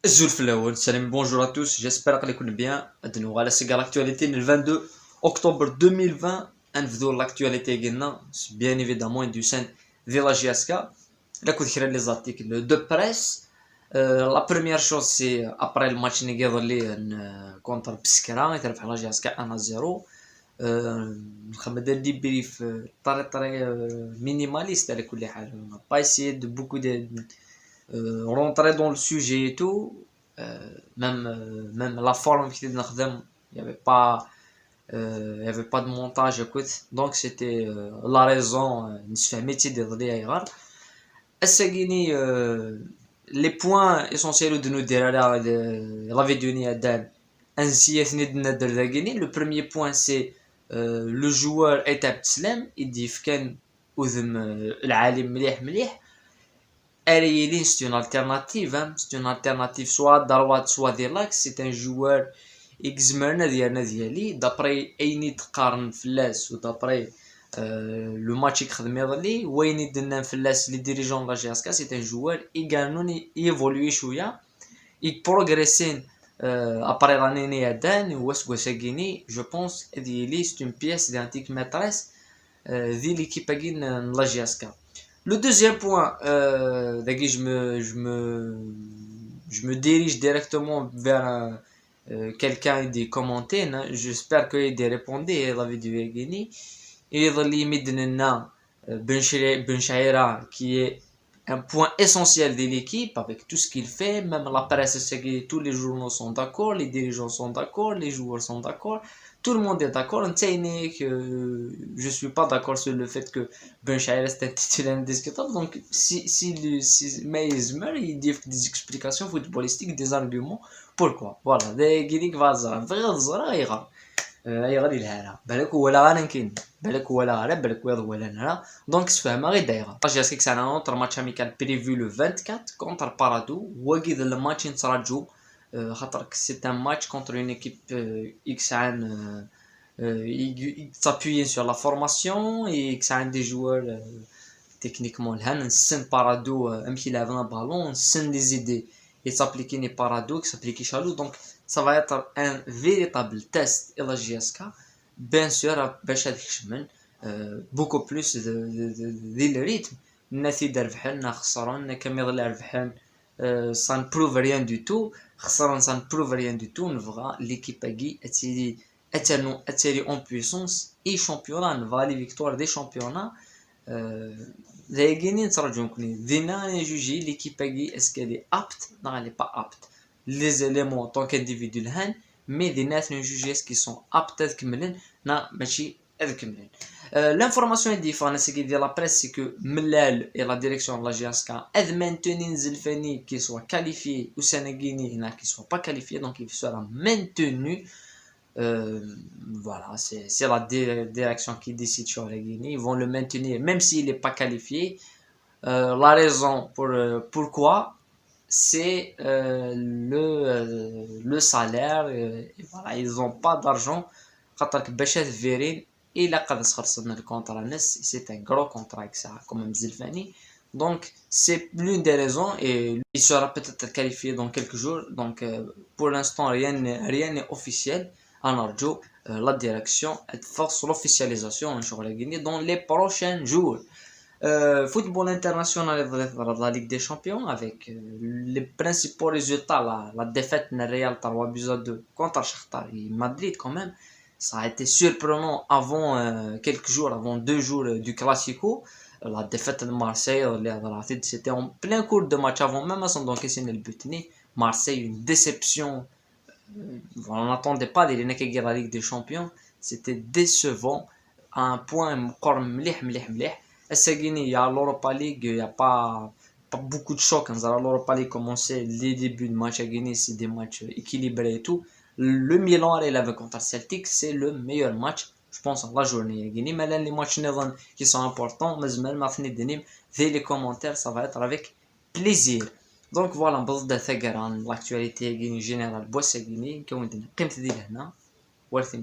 Salam, bonjour à tous, j'espère que vous allez bien. Voilà, c'est l'actualité le 22 octobre 2020. L'actualité c'est bien évidemment du sein Village Yaska. Là, les articles de presse. La première chose, c'est après le match contre Pskra, il a fait Yaska 1-0. نبدا débrief très minimaliste على كل حال. On n'a pas essayé de beaucoup de rentrer dans le sujet et tout. Même la forme qui était dans il n'y avait pas il y avait pas de montage écoute, donc c'était la raison نسفه métier de الرياض الساقيني les points essentiels de nous dire la vidéo Dan ainsi le premier point c'est le joueur Etab Tslam il dit كان وذم العالم مليح Arielin, c'est une alternative, hein. C'est une alternative soit droite, soit de l'axe. C'est un joueur exmerne d'après Aini Tkarn Flas ou d'après le match Khdmirli, Waini Denan Flas, les dirigeants de la GSK, c'est un joueur également évolué chouïa. Il progresse après l'année Adan ou Sagini. Je pense que c'est une pièce d'antique maîtresse de l'équipe de la GSK. Le deuxième point, je me dirige directement vers quelqu'un des commentaires. Hein. J'espère qu'il a répondu à la vidéo. Et il Ben Shaira, qui est un point essentiel de l'équipe avec tout ce qu'il fait. Même la presse, tous les journaux sont d'accord, les dirigeants sont d'accord, les joueurs sont d'accord. Tout le monde est d'accord. Je suis pas d'accord sur le fait que Ben Shaira est un titulaire indiscutable. Donc, si Meizmer, il dit des explications footballistiques, des arguments. Pourquoi? Voilà. Des guides vazara. غادي لها بالك ولا غانا كاين بالك ولا غانا بالك ولا لها دونك تفهم غير دايره جاسك كسان نوتر ماتش اميكال بريفو لو 24 كونتر بارادو وكيد الماتش نتراجو خاطر سي ان ماتش كونتر اون ايكيب اكس عن s'appuyer sur la formation et que ça a des joueurs techniquement لهنا نسن بارادو امشي لعبنا بالون نسن des idées et s'appliquer les paradoxes s'appliquer chalou donc ça va être un véritable test et la GSK bien sûr باش تكشمل beaucoup plus de rythme الناس يربحن خسران كامل ربحان ça ne prouve rien du tout خسران ça ne prouve rien du tout on verra l'équipe agui atterri en puissance et championnat on va les victoires des championnats les juger l'équipe est-ce qu'elle est apte non elle n'est pas apte les éléments en tant qu'individu mais des nations juger est-ce qu'ils sont aptes à كملن non ماشي كملن l'information est différente ce qui dit la presse c'est que Mellal et la direction de la GSK aident maintenir Zelfani qui soit qualifié ou Sénéguini qui soit pas qualifié donc il sera maintenu. Voilà, c'est la direction qui décide sur la Guinée. Ils vont le maintenir même s'il n'est pas qualifié. La raison pourquoi, c'est le salaire. Et voilà, ils n'ont pas d'argent. C'est un gros contrat avec ça, comme Mzilfani. Donc, c'est l'une des raisons et il sera peut-être qualifié dans quelques jours. Donc, pour l'instant, rien n'est officiel. نرجو la direction force l'officialisation sur la Guinée dans les prochains jours. Football international de la Ligue des Champions avec les principaux résultats la défaite de Real 3-2 contre Shakhtar et Madrid quand même ça a été surprenant avant quelques jours avant 2 jours du Classico la défaite de Marseille c'était en plein cours de match avant même à son encaisser le but Marseille une déception. On n'attendait pas de la Ligue des Champions. C'était décevant. À un point, il y a l'Europa League, il n'y a pas beaucoup de chocs. L'Europa League commençait les débuts de match à Guinée, c'est des matchs équilibrés et tout. Le Milan avait contre Celtic, c'est le meilleur match, je pense, en la journée à Guinée. Mais là, les matchs qui sont importants, mais les commentaires, ça va être avec plaisir. Donc voilà بصدة ثقة عن l'actualité générale بوسة جيني كون قيمة دي لهنا ورثم